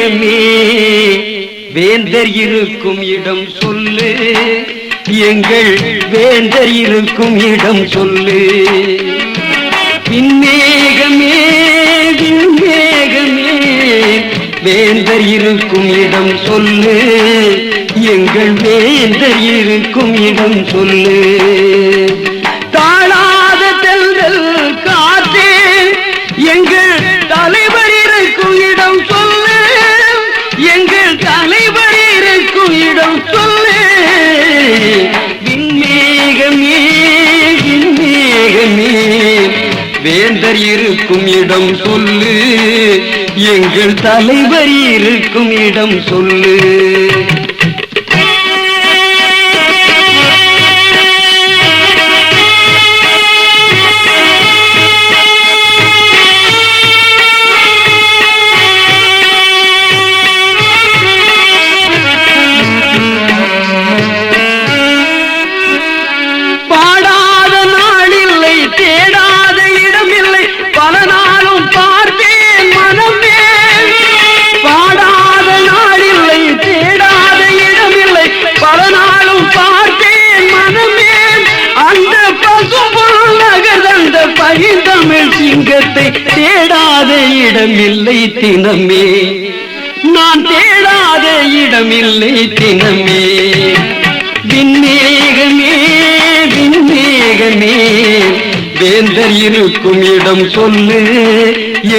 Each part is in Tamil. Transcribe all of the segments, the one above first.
பின்மேகமே வேந்தர் இருக்கும் இடம் சொல்லு, எங்கள் வேந்தர் இருக்கும் இடம் சொல்லு. பின்மேகமே பின்மேகமே வேந்தர் இருக்கும் இடம் சொல்லு, எங்கள் வேந்தர் இருக்கும் இடம் சொல்லு. தாழாத தென்றல் காற்றே எங்கள் தலைவர் இருக்கும் இடம் சொல்லு, எங்கள் தலைவர் இருக்கும் இடம் சொல்லு. விண்மேகமே விண்மேகமே வேந்தர் இருக்கும் இடம் சொல்லு, எங்கள் தலைவர் இருக்கும் இடம் சொல்லு. தமிழ் சிங்கத்தை தேடாத இடமில்லை தினமே, நான் தேடாத இடமில்லை தினமே. விண்மேகமே விண்மேகமே வேந்தர் இருக்கும் இடம் சொல்லு,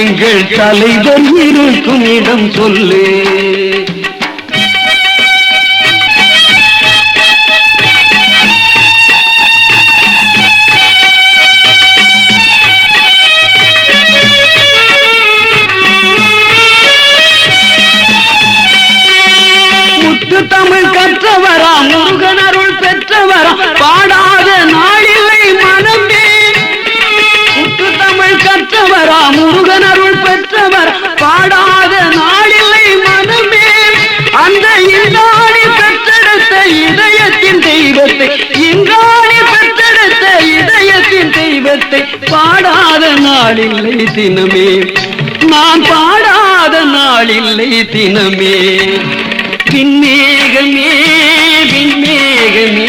எங்கள் தலைவர் இருக்கும் இடம் சொல்லு. தமிழ் கற்றவரா முருகன் அருள் பெற்றவரா பாடாத நாளில்லை மனமே. முத்து தமிழ் கற்றவரா முருகன் அருள் பெற்றவரா பாடாத நாளில்லை மனமே. அந்த இங்காணி பெற்றெடுத்த இதயத்தின் தெய்வத்தை, இங்காணி பெற்றெடுத்த இதயத்தின் தெய்வத்தை பாடாத நாளில்லை தினமே, நான் பாடாத நாளில்லை தினமே. பின்மேகமே பின்மேகமே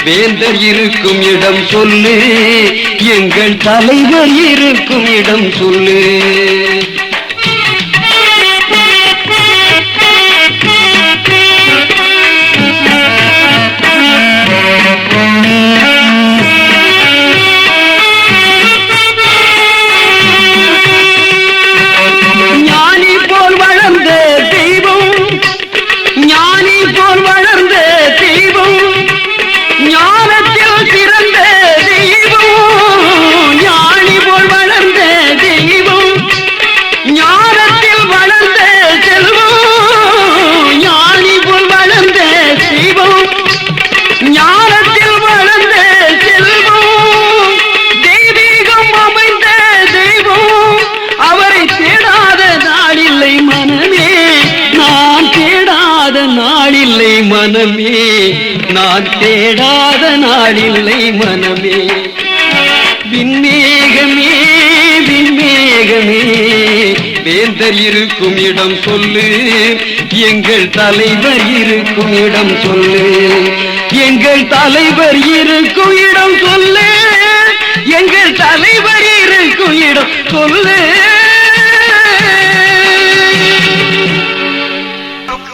வேந்தர் இருக்கும் இடம் சொல்லு, எங்கள் தலைவர் இருக்கும் இடம் சொல்லு. ஞானி போல் வளர்ந்த தெய்வம், ஞானி போல் வளர்ந்த தெய்வம், ஞானத்தில் சிறந்த தெய்வம். ஞானி போல் வளர்ந்த தெய்வம், ஞானத்தில் வளர்ந்த செல்வம். ஞானி போல் வளர்ந்த தெய்வம், ஞானத்தில் வளர்ந்த செல்வம். தெய்வீகம் அமைந்த தெய்வம், அவரை தேடாத நாளில்லை மனமே, நான் தேடாத நாளில்லை மனமே, நான் தேடாத நாளில்லை மனமே. விண்மேகமே விண்மேகமே வேந்தர் இருக்கும் இடம் சொல்லு, எங்கள் தலைவர் இருக்கும் இடம் சொல்லு, எங்கள் தலைவர் இருக்கும் இடம் சொல்லு, எங்கள் தலைவர் இருக்கும் இடம் சொல்லு.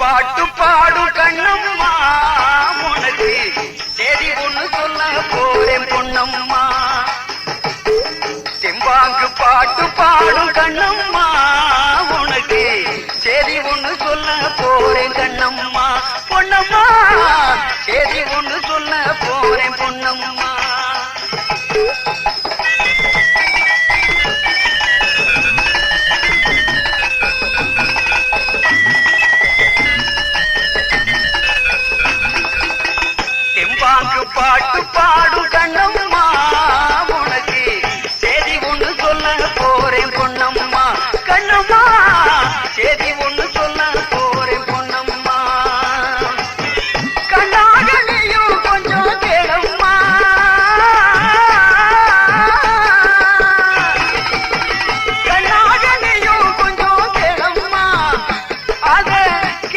பாட்டு பாடு கண்ணம்மா, உனக்கு சரி ஒண்ணு சொல்ல போறேன் பொன்னம்மா. செம்பாங்கு பாட்டு பாடு கண்ணம்மா, உனக்கு சரி ஒண்ணு சொல்ல போறேன் கண்ணம்மா. பொன்னம்மா சரி ஒண்ணு சொல்ல போறேன் பொன்னம்மா. பாட்டு பாடு கண்ணம்மா, உனக்கு செய்தி ஒண்ணு சொல்ல போறேன் பொன்னம்மா. கண்ணம்மா செய்தி ஒண்ணு சொல்ல போறேன் பொன்னம்மா.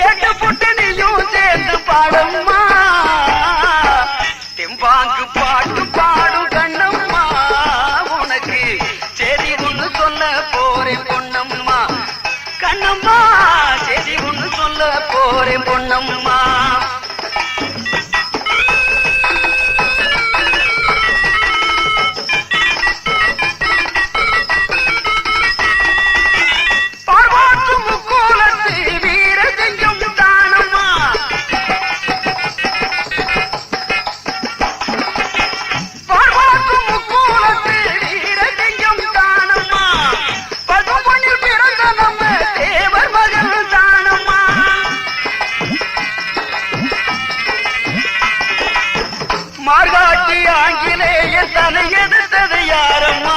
கேட்டு புட்டு நீயும் சேர்ந்து பாடம்மா தெம்பாங்கு பாட்டு பாடும் கண்ணம்மா உனக்கு சரி ஒண்ணு சொல்ல போறேன் பொன்னம்மா கண்ணம்மா சரி ஒண்ணு சொல்ல போறேன் பொன்னம்மா மார்காட்டி ஆங்கிலேய தனை எதிர்த்தது யாரம்மா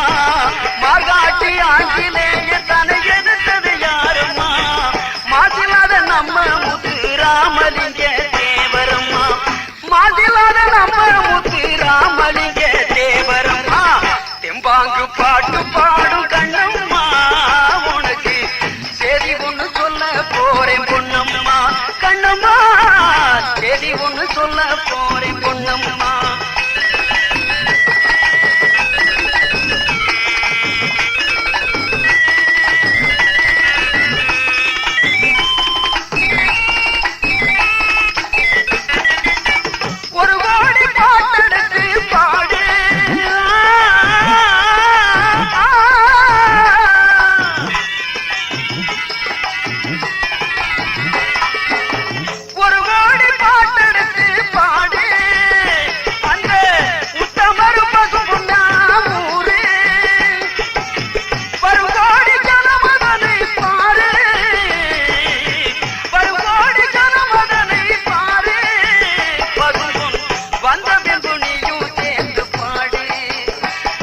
மார்காட்டி ஆங்கிலேய தனை எதிர்த்தது யாரம்மா மாதிலாத நம்ம முத்து ராமலிங்க தேவரம்மா மாதிலாத நம்ம முத்து ராமலிங்க தேவரம்மா தெம்பாங்கு பாட்டு பாடும் கண்ணம்மா உனக்கு சரி ஒண்ணு சொல்ல போறேன் பொன்னம்மா கண்ணம்மா சரி ஒண்ணு சொல்ல போறேன் பொன்னம்மா ஒரு கோடி பாட்டெடுத்து பாடு ஒரு கோடி பாட்டெடுத்து பாடு அந்த உத்தமரு பசு பொன்னாமூரு வரும் கோடி ஜனமதனை பாரு வரும் கோடி ஜனமதனை பாரு பசும்பொன் வந்த பின்புனியும் சேர்ந்து பாடு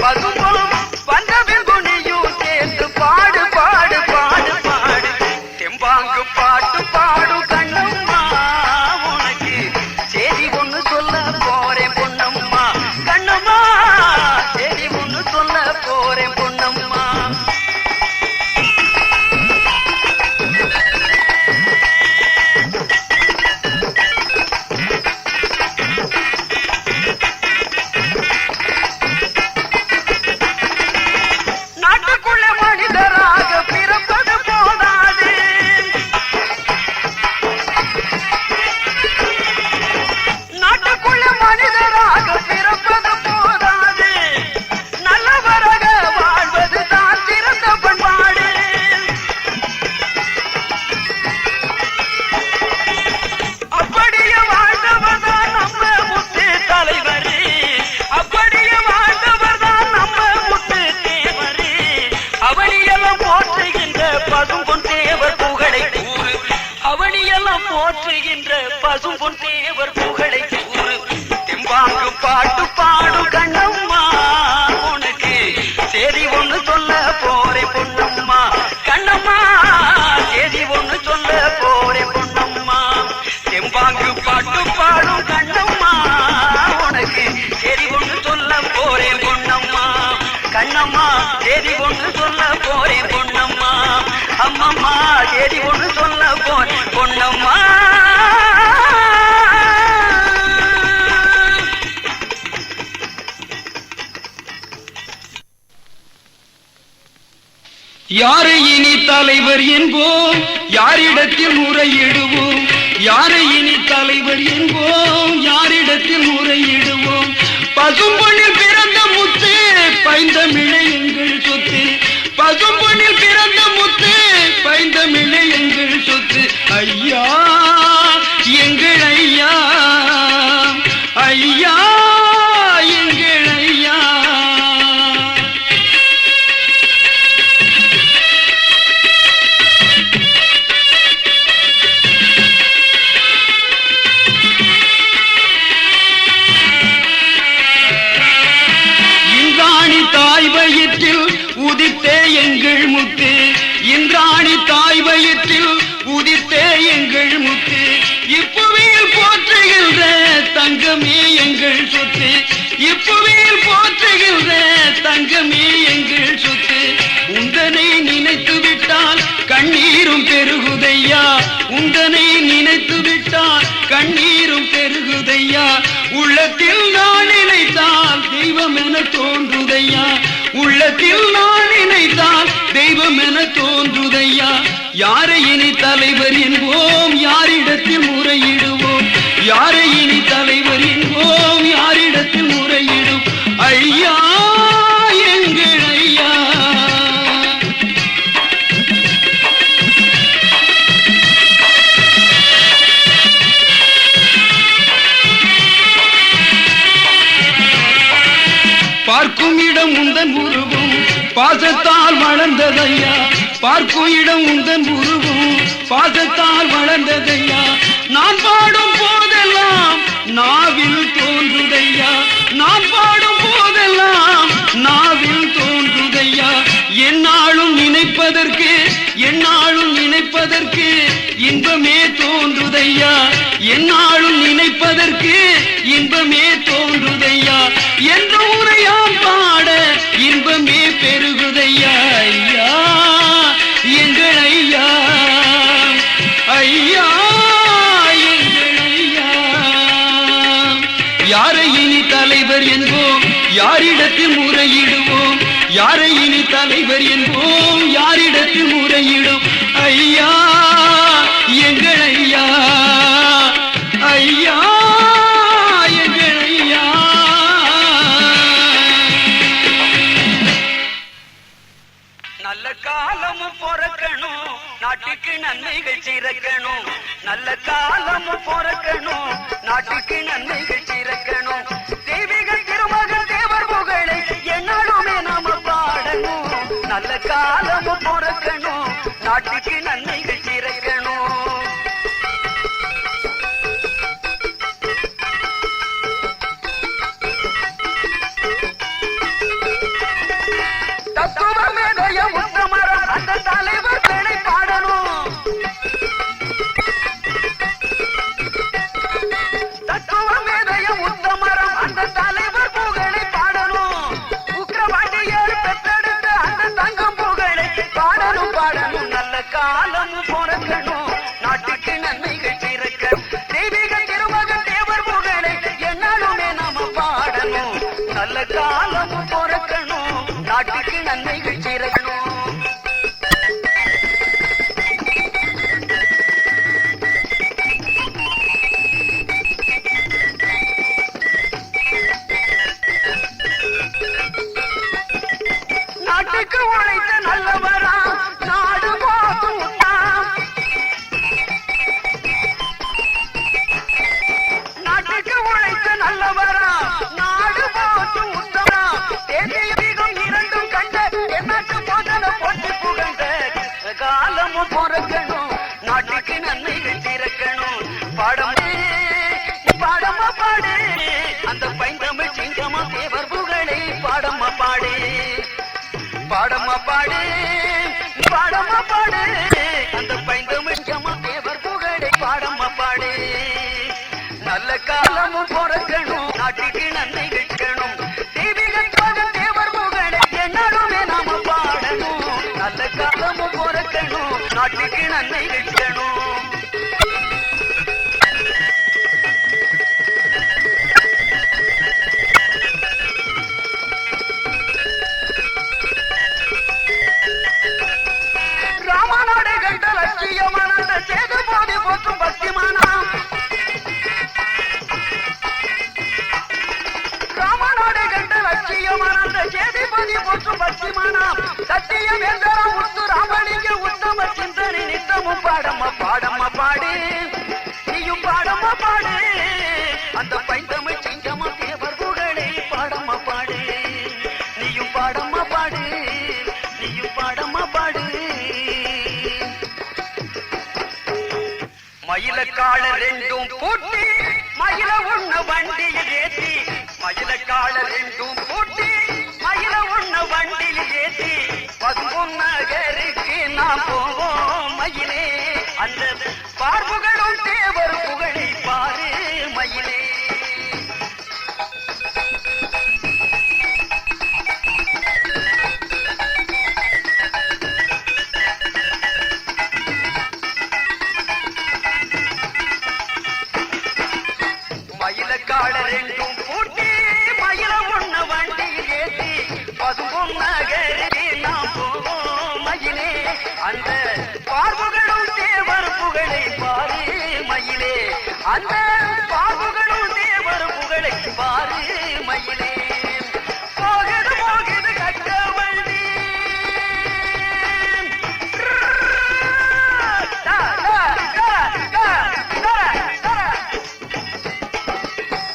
பசும்பொன் வந்த பின்புனியும் சேர்ந்து பாடு பாடு பாடு பாடு தெம்பாங்கு பாட்டு பாடும் கண்ணம்மா உனக்கு சரி ஒண்ணு சொல்ல போறேன் பொன்னம்மா கண்ணம்மா சரி ஒண்ணு சொல்ல போறேன் பொன்னம்மா நாட்டுக்குள்ள மனிதராக பிறப்பது போதாது நாட்டுக்குள்ள மனிதராக பிறப்பது போதாது நல்லவராக வாழ்வது தான் சிறந்த பண்பாடு அப்படியே வாழ்ந்தவர் தான் நம்ம முத்து தலைவர் அப்படியே வாழ்ந்தவர் தான் நம்ம முத்து தேவர் அவனியெல்லாம் போற்றுகின்ற பசும்பொன் தேவர் புகழை கூறு அவனியெல்லாம் போற்றுகின்ற பசும்பொன் தேவர் புகழை கூறு தெம்பாங்கு பாட்டு பாடும் கண்ணம்மா உனக்கு சரி ஒண்ணு சொல்ல போறேன் பொன்னம்மா கண்ணம்மா சரி ஒண்ணு சொல்ல போறேன் பொன்னம்மா தெம்பாங்கு பாட்டு பாடும் கண்ணம்மா உனக்கு சரி ஒண்ணு சொல்ல போறேன் பொன்னம்மா கண்ணம்மா சரி ஒண்ணு சொல்ல போறேன் பொன்னம்மா அம்மம்மா சரி ஒண்ணு சொல்ல போறேன் பொன்னம்மா யாரை இனி தலைவர் என்போம் யாரிடத்தில் முறையிடுவோம் யாரை இனி தலைவர் என்போம் யாரிடத்தில் முறையிடுவோம் பசும்பொன்னில் பிறந்த முத்து பைந்தமிழை எங்கள் சொத்து பசும்பொன்னில் பிறந்த முத்து பைந்தமிழை எங்கள் சொத்து ஐயா எங்கள் ஐயா ஐயா எங்கள் ஐயா தாய் வயிற்றில் உதித்தே எங்கள் முத்து இந்திராணி தாய் வயிற்றில் உதித்தே எங்கள் முத்து இப்புவியில் போற்றுகின்ற தங்கமே எங்கள் சொத்து இப்புவியில் போற்றுகின்ற தங்கமே எங்கள் சொத்து உந்தனை நினைத்து விட்டால் கண்ணீரும் பெருகுதையா உந்தனை பெருகுதையா உள்ளத்தில் நான் நினைத்தால் தெய்வம் என தோன்றுதையா உள்ளத்தில் நான் நினைத்தால் தெய்வம் என தோன்றுதையா யாரை இனி தலைவர் என்போம் யாரிடத்தில் முறையிடுவோம் யாரை இனி தலைவர் என்போம் யாரிடத்தில் முறையிடும் ஐயா எங்கள் ஐயா பார்க்கும் இடம் உந்தன் உருவும் பாசத்தால் வளர்ந்ததையா பார்க்கும் இடம் உந்தன் உருவும் பாசத்தால் வளர்ந்ததையா நான் பாடும் போதெல்லாம் நாவில் தோன்றுதையா நான் பாடும் போதெல்லாம் நாவில் தோன்றுதையா என்னாலும் நினைப்பதற்கு என்னாலும் நினைப்பதற்கு இன்பமே தோன்றுதையா என்னாலும் நினைப்பதற்கு இன்பமே தோன்றுதையா என்ற உரையாம் பாட இன்பமே பெருகுதையா ஐயா எங்கள் ஐயா ஐயா எங்கள் ஐயா யாரை இனி தலைவர் என்போம் யாரிடத்தில் முறையிடுவோம் யாரை இனி தலைவர் என்போம் யாரிடத்தில் முறையிடும் ஐயா எங்கள் ஐயா ஐயா எங்கள் ஐயா நல்ல காலமும் பிறக்கணும் நாட்டுக்கு நன்மைகள் சிறக்கணும் நல்ல காலமும் பிறக்கணும் நாட்டுக்கு நன்மைகள் சிறக்கணும் தெய்வீக திருமகன் தேவர் புகழை என்னாலுமே நாம பாடணும் நல்ல காலமும் பிறக்கணும் நாட்டுக்கு நன்மைகள் சிறக்கணும் தத்துவமேதைய உத்தமரம் அந்த தலைவர்களை பாடணும் தத்துவமேதைய உத்தமரம் அந்த தலைவர் புகழை பாடணும் உக்கிரவாண்டியர் பெற்றெடுத்த அந்த தங்கம் புகழை பாடணும் பாடணும் நல்ல காலமும் பிறக்கணும் நாட்டுக்கு நன்மைகள் சிறக்கணும் தெய்வீக திருமகன் தேவர் புகழை என்னாலுமே நாம பாடணும் நல்ல காலமும் பிறக்கணும் நாட்டுக்கு நன்மைகள் சிறக்கணும் நாட்டுக்கு உழைத்த நல்லவரா நாடு போதும் நாட்டுக்கு உழைத்த நல்லவரா நாடு போதும் உத்தரா தேசிய வீகம் இரண்டும் கண்ட என்னாட்டு போதன போட்டு புகழ்ந்த காலமும் பிறக்கணும் நாட்டுக்கு நன்மைகள் திறக்கணும் பாடமே பாடமா பாடு அந்த பைந்தமிழ் சிங்கமா தேவர் புகழை பாடமா பாடு பாடமா பாடு பாடமா பாடு அந்த பைந்தமிழ் சிங்கமா தேவர் புகழை பாடமா பாடு நல்ல காலமும் பிறக்கணும் நாட்டுக்கு நன்மைகள் இருக்கணும் தெய்வீக தேவர் புகழை என்னாலுமே நாம பாடணும் நல்ல காலமும் பிறக்கணும் நாட்டுக்கு நன்மைகள் இருக்கணும் ராமநாடு கண்ட லட்சியமான சேது போதி போற்றும் பக்திமானா ராமநாடு கண்ட லட்சியமான சேதிபதி போற்றும் பக்திமானா சத்தியம் என்ற முத்து ராமலிங்க உத்தம சிந்தனை நித்தமும் பாடம்மா பாடம்மா பாடு நீயும் பாடம்மா பாடு அந்த பைந்தமிழ் சிங்கமா தேவர் புகழை பாடம்மா பாடு நீயும் பாடம்மா பாடு நீயும் பாடம்மா பாடு மயிலக்கால ரெண்டும் பூட்டி மயில உண்ண வண்டியில் ஏத்தி மயிலக்கால ரெண்டும் பூட்டி மயில உண்ண வண்டியில் ஏத்தி பசும்பொன் நகருக்கு நாம் போவோம் மயிலே அந்த பார்ப்புகளும் தேவர் புகழை பாரு மயிலே கால ரெண்டும் பூட்டி மயில ஒண்ணு வண்டியில் ஏற்றி பசும்பொன் நகரிலே நாம் போவோம் மயிலே அந்த பார்வுகளும் தேவர் புகழை பாரு மயிலே அந்த பார்வுகளும் தேவர் புகழை பாரு மயிலே போகுது போகுது கட்ட வண்டி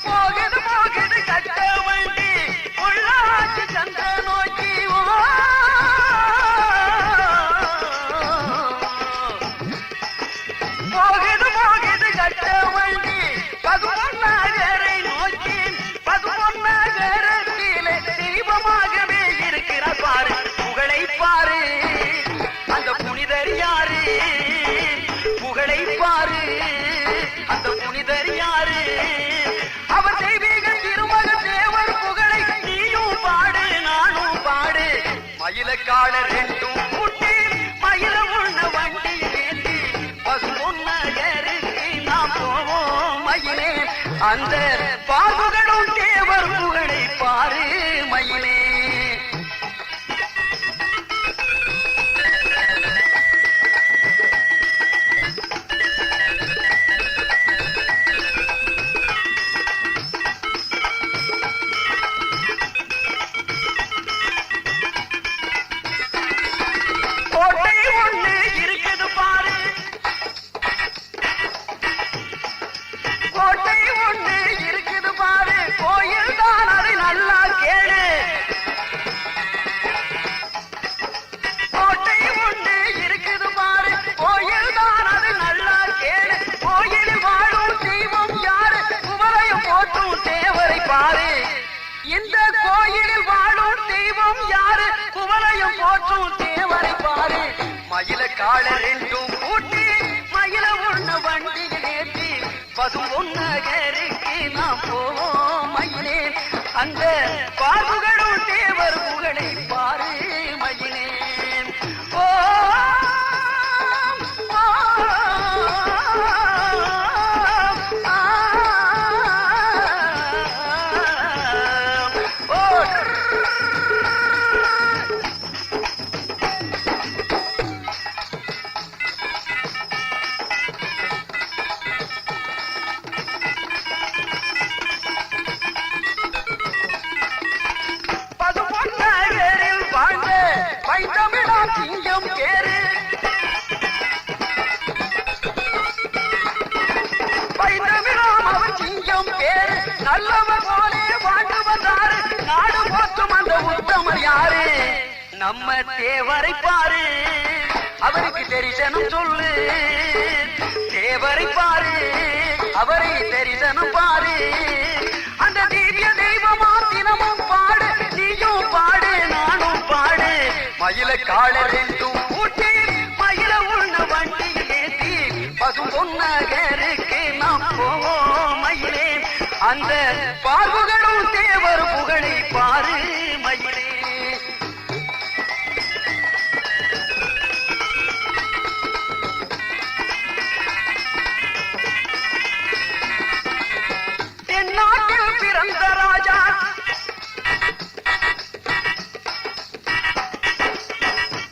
போகுது போகுது கட்ட வண்டி உள்ளாட்சி சந்திர நோக்கி போகுது போகுது கட்ட வண்டி பசுமொன்னகரை நோக்கி பசுமொன்னகரத்திலே தெய்வமாகவே இருக்கிறார் பாரு புகழை பாரு அந்த புனிதர் யாரு புகழை பாரு அந்த புனிதர் யாரு அவர் தெய்வீக திருமக தேவர் புகழை நீயும் பாடு நானும் பாடு மயில கால ரெண்டும் முட்டி மயில உள்ள வண்டி ஏற்றி பசுமொன்னகருக்கு நாம் போவோம் மயிலே அந்த பாகுகளும் தேவர் புகழை பாரு மயிலே கோட்டை ஒண்ணு இருக்குது பாரு கோட்டை ஒண்ணு இருக்குது பாரு கோயில் தான் அதை நல்லா கேளு கோட்டை ஒண்ணு இருக்குது பாரு கோயில் தான் அது நல்லா கேளு கோயிலில் வாழும் தெய்வம் யாரு குமரையும் போற்றும் தேவரை பாரு இந்த கோயிலில் வாழும் தெய்வம் யாரு குமரையும் போற்றும் தேவரை பாரு மயில கால ரெண்டும் கூட்டி மயில ஒண்ணு வண்டியில் ஏற்றி பசும்பொன்னகருக்கு நாம் போவோம் மயிலே அந்த பாகுகளும் தேவர் புகழை பாரு மயிலே ஓ ஓ, ஓ, பசும்பொன்னகரில் வாழ்ந்த பைந்தமிழா சிங்கம் கேரு பைந்தமிழாம் அவர் சிங்கம் பேரு நல்லவர் போலே வாழ்ந்து வந்தாரு நாடு போற்றும் அந்த உத்தமர் யாரு நம்ம தேவரை பாரு அவருக்கு தரிசனம் சொல்லு தேவரை பாரு அவரை தரிசனம் பாரு அந்த திவ்ய தெய்வமா தினமும் பாடு நீயும் பாடு நானும் பாடு மயில கால ரெண்டும் கூட்டி மயில உள்ள வண்டியில் ஏற்றி பசும்பொன்னகருக்கு நாம் போவோம் மயிலே அந்த பார்வுகளும் தேவர் புகழை பாரு மயிலே தென்னாட்டில் பிறந்த ராஜா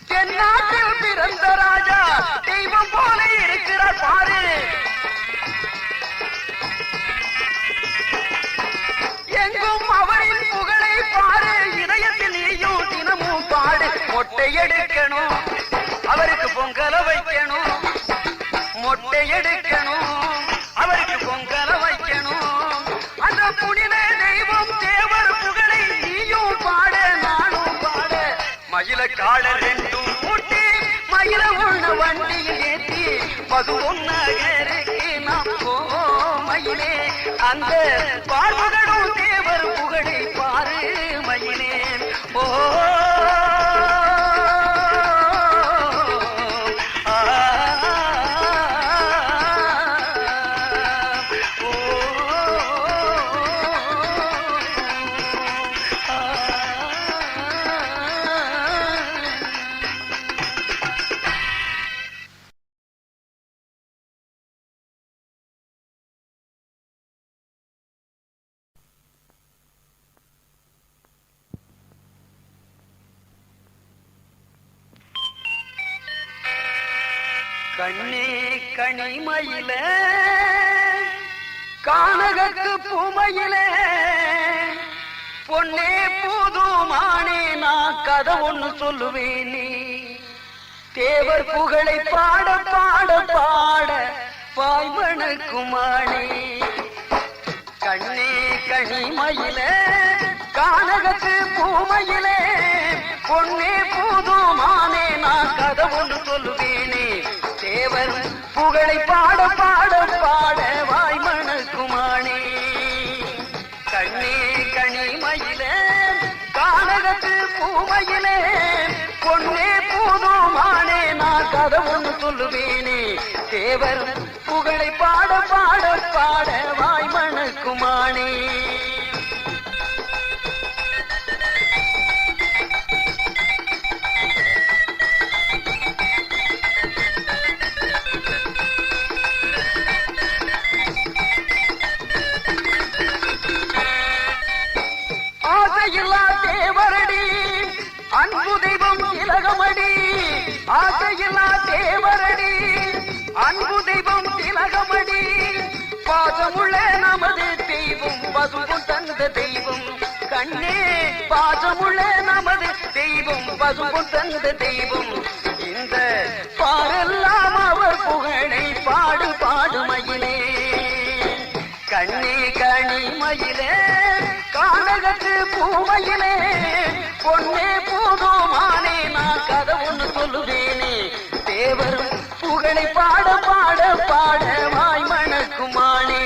தென்னாட்டில் பிறந்த ராஜா தெய்வம் போல இருக்கிறார் பாரு எங்கும் அவரின் புகழை பாரு இதயத்தில் நீயும் தினமும் பாடு மொட்டை எடுக்கணும் அவருக்கு பொங்கல வைக்கணும் மொட்டை எடுக்கணும் அவருக்கு பொங்கல வைக்கணும் அந்த புனித தெய்வம் தேவர் புகழை நீயும் பாட நானும் பாட மயில கால ரெண்டும் கூட்டி மயில உள்ள வண்டியில் ஏற்றி பசும்பொன்னகருக்கு நாம் போவோம் மயிலே அந்த பார்வகடும் தேவர் புகழை பாரு மயிலே ஓ கண்ணே கனிமயில கானகத்து பூமையிலே பொன்னே பூதுமானே நான் கதை ஒண்ணு சொல்லுவேனே தேவர் புகழை பாட பாட பாட பாய்வனுக்குமானே கண்ணே கனிமயில கானகத்து பூமையிலே பொன்னே பூதுமானே நான் கதை ஒண்ணு சொல்லுவேனே தேவர் புகழை பாட பாட பாட வாய்மணக்குமானே கண்ணே கனிமயில கானகத்து பூமையிலே பொன்னே பூதுமானே நான் கதை ஒண்ணு சொல்லுவேனே தேவர் புகழை பாட பாட பாட வாய்மணக்குமானே ஆசையில்லா தேவரடி அன்பு தெய்வம் திலகமடி ஆசையில்லா தேவரடி அன்பு தெய்வம் திலகமடி பாசமுள்ள நமது தெய்வம் பசுவும் தந்த தெய்வம் கண்ணே பாசமுள்ள நமது தெய்வம் பசுவும் தந்த தெய்வம் இந்த பாரெல்லாம் அவர் புகழை பாடு பாடு மயிலே கண்ணே கனிமயிலே கானகத்து பூமையிலே பொன்னே பூதுமானே நான் கதை ஒண்ணு சொல்லுவேனே தேவர் புகழை பாட பாட பாட வாய்மணக்குமானே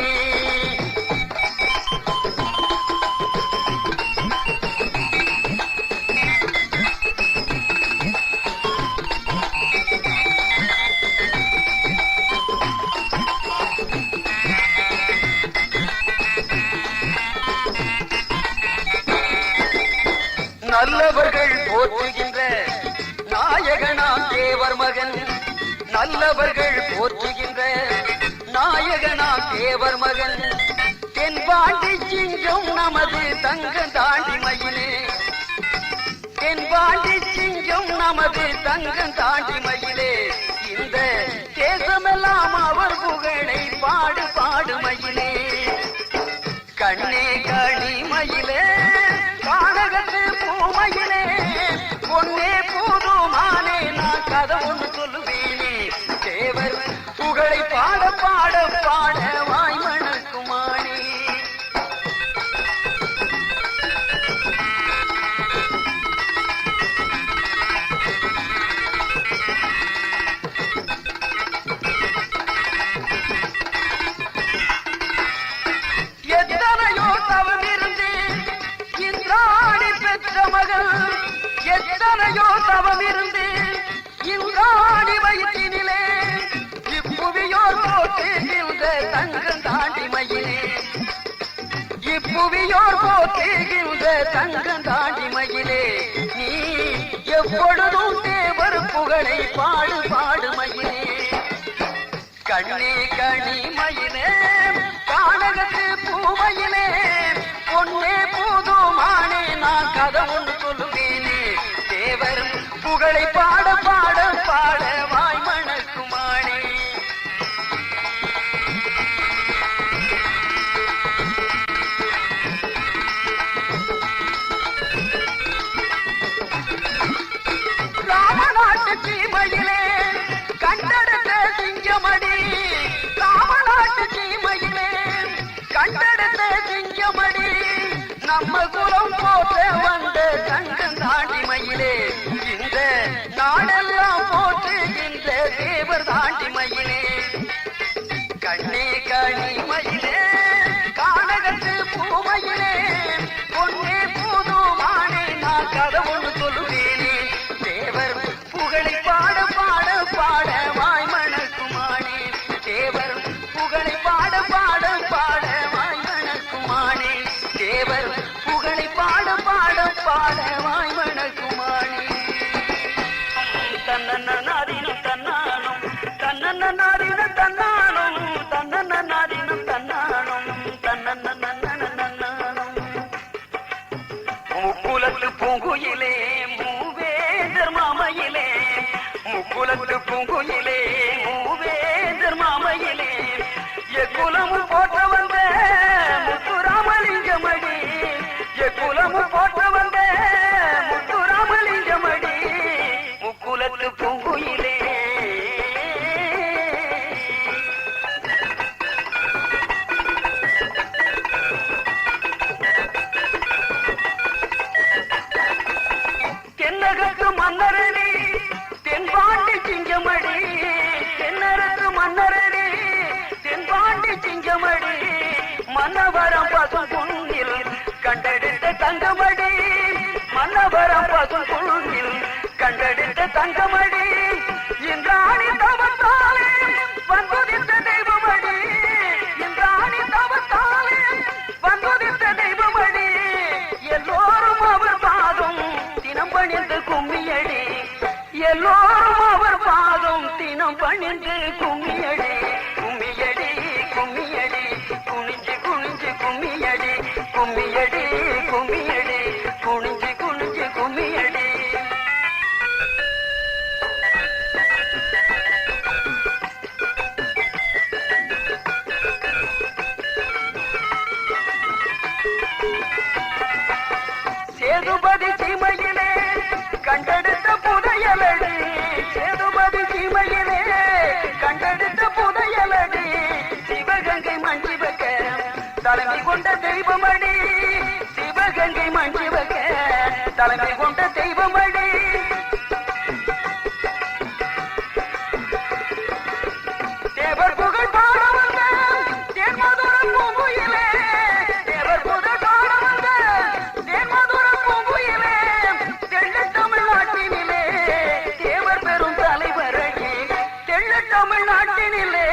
நல்லவர்கள் போற்றுகின்ற நாயகனாம் தேவர் மகன் நல்லவர்கள் போற்றுகின்ற நாயகனாம் தேவர் மகன் தென்பாண்டி சிங்கம் நமது தங்க தாண்டி மயிலே தென்பாண்டி சிங்கம் நமது தங்க தாண்டி மயிலே இந்த தேசமெல்லாம் அவர் புகழை பாடு பாடு மயிலே கண்ணே கனிமயிலே கானகத்து பூமையிலே பொன்னே பூதுமானே நான் கதை ஒண்ணு சொல்லுவேனே தேவர் புகழை பாட பாட பாட வாய்மணக்குமானே எத்தனையோ தவமிருந்து இந்திராணி பெற்ற மகள் எத்தனையோ தவமிருந்து இந்திராணி வயிற்றினிலே இப்புவியோர் போற்றுகின்ற தங்கம் தாண்டி மயிலே இப்புவியோர் போற்றுகின்ற தங்கம் தாண்டி மயிலே நீ எப்பொழுதும் தேவர் புகழை பாடு பாடு மயிலே கண்ணே கனிமயிலே கானகத்து பூமையிலே பொன்னே பூதுமானே நான் கதை ஒண்ணு சொல்லுவேனே தேவர் புகழை பாட பாட பாட வாய்மணக்குமானே ராமநாட்டு சீமையிலே கண்டெடுத்த சிங்கமடி ராமநாட்டு சீமையிலே கண்டெடுத்த சிங்கமடி நம்ம குலம் போற்ற வந்த தங்கம் தாண்டி மயிலே இந்த நாடெல்லாம் போற்றுகின்ற தேவர் தாண்டி மயிலே கண்ணே கனிமயிலே கானகத்து பூமையிலே பொன்னே பூதுமானே நான் கதை ஒண்ணு சொல்லுவேனே தேவர் புகழை பாட பாட பாட வாய்மணக்குமானே தேவர் புகழை பாட பாட பாட வாய்மணக்குமானே தேவர் புகழை பாட பாட பாட வாய்மணக்குமானே தன்னன்ன நாரினம் தன்னானும் தன்னன்ன நாரினம் தன்னானும் தன்னன்ன நாரினம் தன்னானும் தன்னன்ன நன்னானும் முக்குலத்து பூங்குயிலே மூவேந்தர் மாமையிலே முக்குலத்து பூங்குயிலே நெஞ்சமடி மன்னவரம் பசும் பொன்னில் கண்டெடுத்த தங்கமடி மன்னவரம் பசும் பொன்னில் கண்டெடுத்த தங்கமடி இன்றாணி தவத்தாலே வந்துதித்த தெய்வமடி இன்றாணி தவத்தாலே வந்துதித்த தெய்வமடி எல்லோரும் அவர் பாதம் தினம் பணிந்து கும்மியடி எல்லோரும் அவர் பாதம் தினம் பணிந்து கும்மியடி கும்மியடி கும்மியடி குனிஞ்சு குனிஞ்சு கும்மியடி கும்மியடி கும்மியடி குனிஞ்சு குனிஞ்சு கும்மியடி சேதுபதி சீமையிலே கண்டெடுத்த புதையலடி சேதுபதி சீமையிலே கண்டெடுத்த புதையலடி சிவகங்கை மஞ்சிவக்க தலைமை கொண்ட தெய்வமடி சிவகங்கை மஞ்சிவக்க தலைமை கொண்ட தெய்வமடி தேவர் புகழ் பாட வந்த தேன்மதுர பூங்குயிலே தேவர் புகழ் பாட வந்த தேன்மதுர பூங்குயிலே தெள்ள தமிழ்நாட்டினிலே தேவர் பெரும் தலைவரடி தெள்ள தமிழ்நாட்டினிலே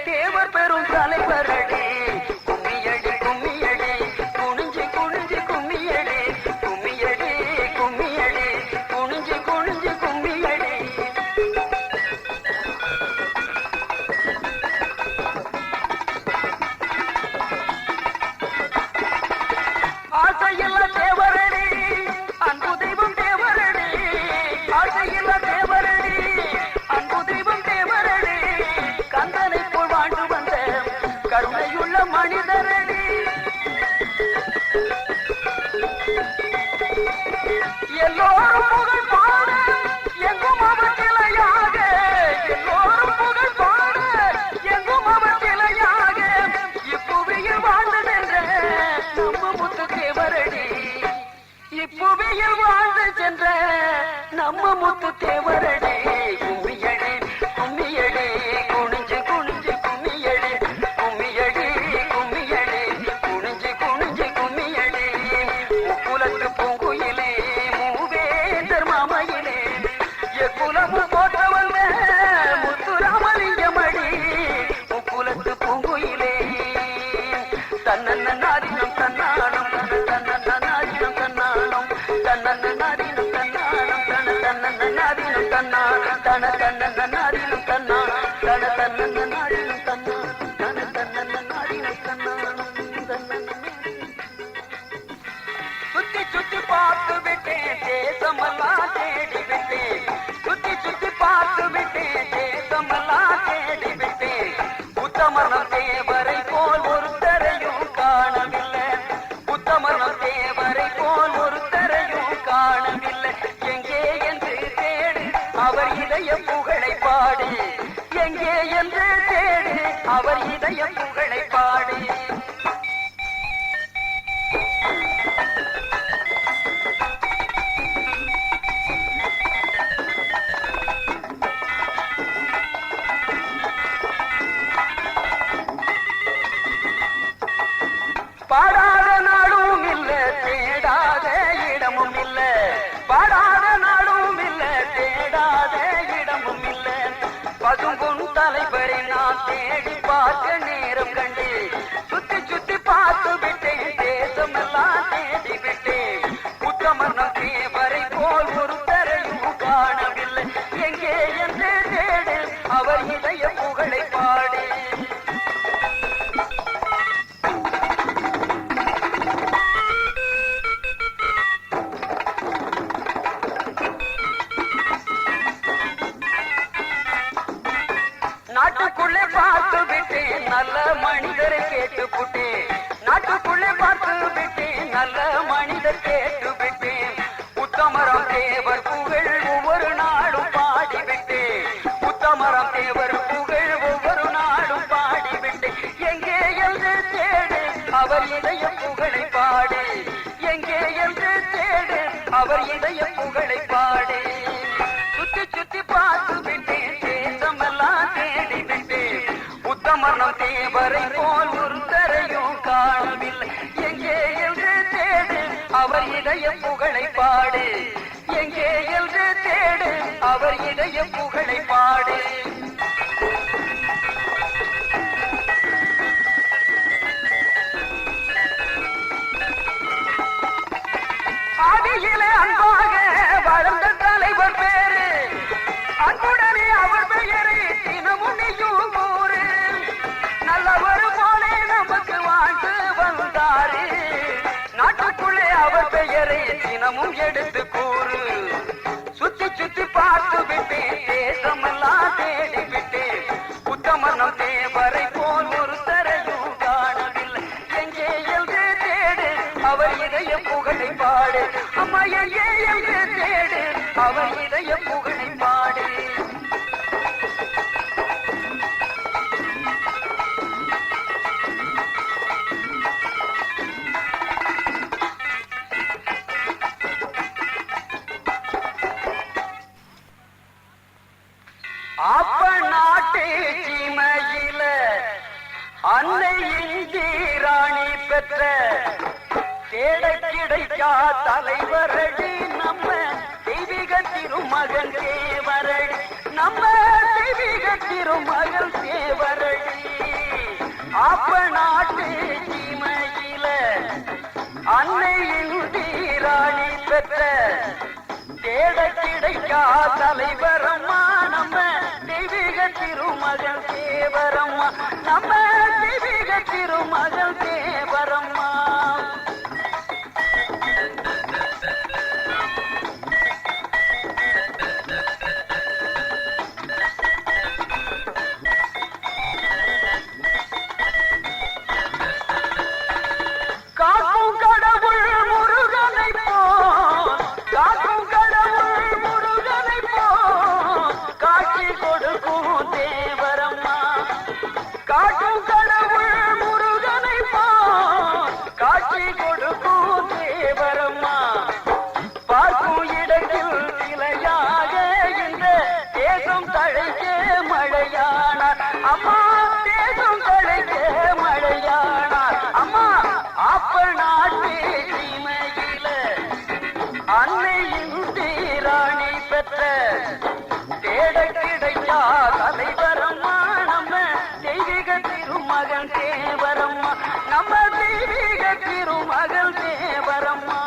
தேவர் பெரும் தலைவரடி கும்மியடி கும்மியடி குனிஞ்சு குனிஞ்சு கும்மியடி கும்மியடி கும்மியடி குனிஞ்சு குனிஞ்சு கும்மியடி ஆசையில்ல தேவரடி அன்பு தெய்வம் தேவரடி ஆசையில்ல தேவரடி அன்பு தெய்வம் தேவரடி கந்தனை போல் வாழ்ந்து வந்த கருணையுள்ள மனிதரடி எல்லோரும் புகழ் பாட எங்கும் அவர் கிளையாக எல்லோரும் புகழ் பாட எங்கும் அவர் கிளையாக இப்புவியில் வாழ்ந்து சென்ற நம்ம முத்து தேவரடி இப்புவியில் வாழ்ந்து சென்ற நம்ம முத்து தேவரடி கும்மியடி கும்மியடி குனிஞ்சு குனிஞ்சு கும்மியடி கும்மியடி கும்மியடி குனிஞ்சு குனிஞ்சு கும்மியடி முக்குலத்து பூங்குயிலே மூவேந்தர் மாமையிலே எக்குலமு போற்ற வந்த முத்துராமலிங்கமடி முக்குலத்து பூங்குயிலே தன்னன்ன நாதினம் தன்னானம் தன்னன்ன நாதினம் தன்னானம் தன்னன்ன நாதினம் தன்னானம் தன்னன்ன நாதினம் தன்னானம் தன்னன்ன நாதினம் தன்னானம் தன்னன்ன நாதினம் தன்னானம் தன்னன்ன நாதினம் தன்னானம் சுத்தி சுத்தி பார்த்து விட்டேன் தேசமெல்லாம் தேடி விட்டேன் சுத்தி சுத்தி பார்த்து விட்டேன் தேசமெல்லாம் தேடி விட்டேன் உத்தமனம் தேவரை போல் ஒருத்தரையும் காணவில்லை உத்தமனம் தேவரை போல் ஒருத்தரையும் காணவில்லை எங்கே என்று தேடு அவர் இதய புகழை பாடு எங்கே என்று தேடு அவர் இதய புகழை பாடு பாடாத நாடும் இல்ல தேடாத இடமும் இல்ல பாடாத நாடும் இல்ல தேடாத இடமும் இல்ல பசும்பொன் தலைவரை நான் தேடி பார்க்க நேரம் கண்டு சுத்தி சுத்தி பார்த்து விட்டேன் தேசமெல்லாம் தேடி விட்டேன் உத்தமனம் தேவரை போல் ஒருத்தரையும் காணவில்லை எங்கே என்று தேடு அவர் இதய புகழை பாடு நாட்டுக்குள்ளே பார்த்து விட்டேன் நல்ல மனிதரை கேட்டு புட்டேன் நாட்டுக்குள்ளே பார்த்து விட்டேன் நல்ல மனிதர் கேட்டு விட்டேன் உத்தமரம் தேவர் புகழ் ஒவ்வொரு நாளும் பாடிவிட்டேன் உத்தமரம் தேவர் புகழ் ஒவ்வொரு நாளும் பாடிவிட்டேன் எங்கே என்று தேடு அவர் இதய புகழை பாடு எங்கே என்று தேடு அவர் இதய புகழை பாடு சுத்தி சுத்தி பார்த்து விட்டேன் தேசமெல்லாம் தேடி விட்டேன் உத்தம உத்தமனம் தேவரை போல் ஒருத்தரையும் காணவில்லை. எங்கே என்று தேடு அவர் இதய புகழை பாடு. எங்கே என்று தேடு அவர் இதய புகழை பாடு. ஆதியிலே அன்பாக வளர்ந்த தலைவர் பேரு, அன்புடனே அவர் பெயரை தினமும் நீயும் கூறு. நல்லவர் போலே நமக்கு வாழ்ந்து வந்தாரு, நாட்டுக்குள்ளே அவர் பெயரை தினமும் எடுத்து கூறு. சுத்தி சுத்தி பார்த்து விட்டேன், தேசமெல்லாம் தேடி விட்டேன், உத்தமனம் தேவரை போல் ஒருத்தரையும் காணவில்லை. எங்கே என்று தேடு அவர் இதய புகழை பாடு. அம்மா எங்கே என்று தேடு அவர் இதய புகழை பாடு. அப்ப நாட்டு சீமையில அன்னை இந்திராணி பெற்ற தேட கிடைக்கா தலைவரடி நம்ம தெய்வீக திருமகன் தேவரடி. நம்ம தெய்வீக திருமகன் தேவரடி. அப்ப நாட்டு சீமையில அன்னை இந்திராணி பெற்ற தேட கிடைக்கா தலைவரம்மா நம்ம தெய்வீக திருமகன் தேவரம்மா. நம்ம தெய்வீக திருமகன் தேவரம்மா. காக்கும் கடவுள் முருகனை போல், காக்கும் கடவுள் முருகனை போல் காட்சி கொடுக்கும் தேவரம்மா. காக்கும் கடவுள் முருகனை போல் காட்சி கொடுக்கும் தேவரம்மா. பார்க்கும் இடத்தில் சிலையாக இந்த தேசம் தழைக்க மழையானார். அம்மா தேசம் தழைக்க மழையானார். அம்மா அப்ப நாட்டு சீமையில அன்னை இந்திராணி பெற்ற தேட கிடைக்கா தலைவரம்மா. நம்ம தெய்வீக திருமகன் தேவரம்மா. நம்ம தெய்வீக திருமகன் தேவரம்மா.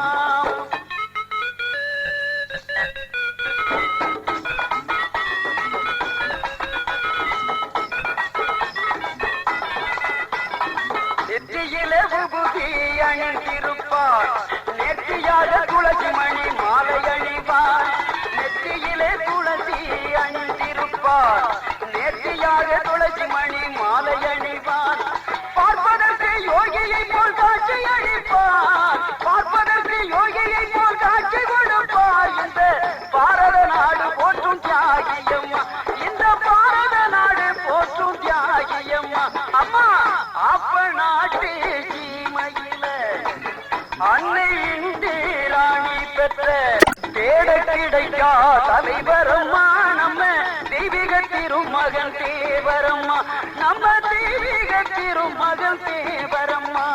நெற்றியிலே விபூதி அணிந்திருப்பார், நெற்றியாக துளசி மணி மாலை அணிவார். நெற்றியிலே துளசி அணிந்திருப்பார், நெற்றியாக துளசி மணி மாலை அணிவார். பார்ப்பதற்கு யோகியை போல் காட்சி அளிப்பார், பார்ப்பதற்கு யோகியை போல் காட்சி கொடுப்பார். இந்த பாரத நாடு போற்றும் தியாகியம்மா, இந்த பாரத நாடு போற்றும் தியாகியம்மா. அம்மா அப்ப நாட்டு சீமையில அன்னை இந்திராணி பெற்ற தேட கிடைக்கா தலைவரம்மா. நம்ம தெய்வீக திருமகன் தேவரம்மா. நம்ம தெய்வீக திருமகன் தேவரம்மா.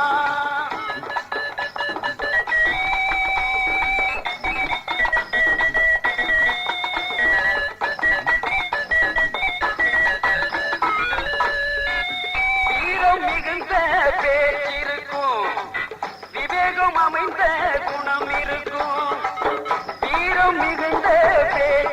வீரம் மிகுந்த பேச்சிருக்கும், விவேகம் அமைந்த குணம் இருக்கும். வீரம் மிகுந்த பேச்சு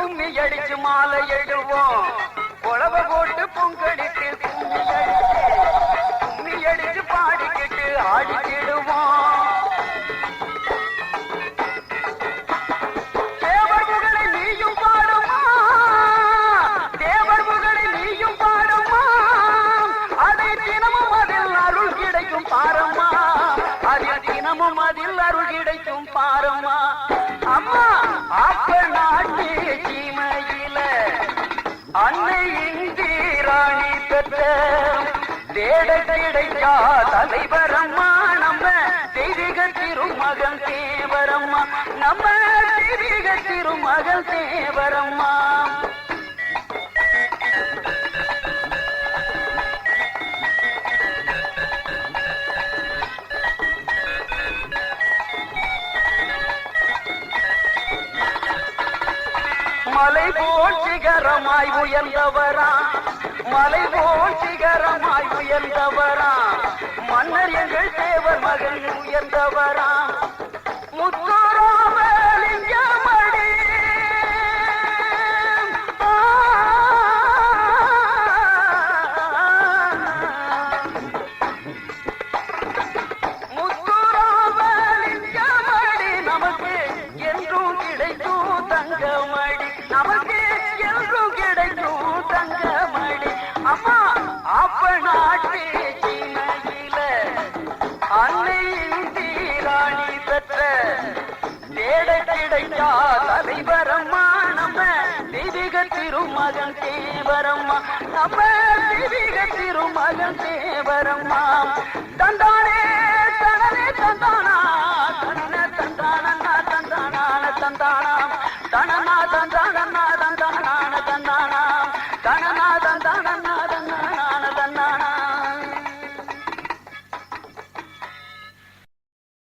கும்மி அடிச்சு மாலை எழுவோம் குழவ போட்டு பொங்கடிட்டு கும்மி அடிச்சு பாடிக்கிட்டு ஆடிக்கிடுவோம் தேவர் புகழை நீயும் பாடுமா தேவர் புகழை நீயும் பாடுமா அதை தினமும் அதில் அருள் கிடைக்கும் பாரம்மா அதில் தினமும் அதில் அருள் கிடைக்கும் பாரம்மா அம்மா அப்ப நாட்டு சீமையில அன்னை இந்திராணி பெற்ற தேட கிடைக்கா தலைவரம்மா நம்ம தெய்வீக திருமகன் தேவரம்மா நம்ம தெய்வீக திருமகன் தேவரம்மா மலை போல் சிகரமாய் உயர்ந்தவரா மலை போல் சிகரமாய் உயர்ந்தவரா மன்னர் எங்கள் தேவர் மகன் உயர்ந்தவரா முத்துராமலிங்கமடி முத்துராமலிங்கமடி நமக்கு என்றும் கிடைக்கும் தங்கமடி நமக்கு என்றும் கிடைக்கும் தங்கமடி அம்மா அப்ப நாட்டு சீமையில அன்னை இந்திராணி பெற்ற தேட கிடைக்கா தலைவரம்மா நம்ம தெய்வீக திருமகன் தேவரம்மா நம்ம தெய்வீக திருமகன் தேவரம்மா தந்தானே தனனே தந்தானா தனன தந்தானா தந்தானா தந்தானா தனனா தந்தானா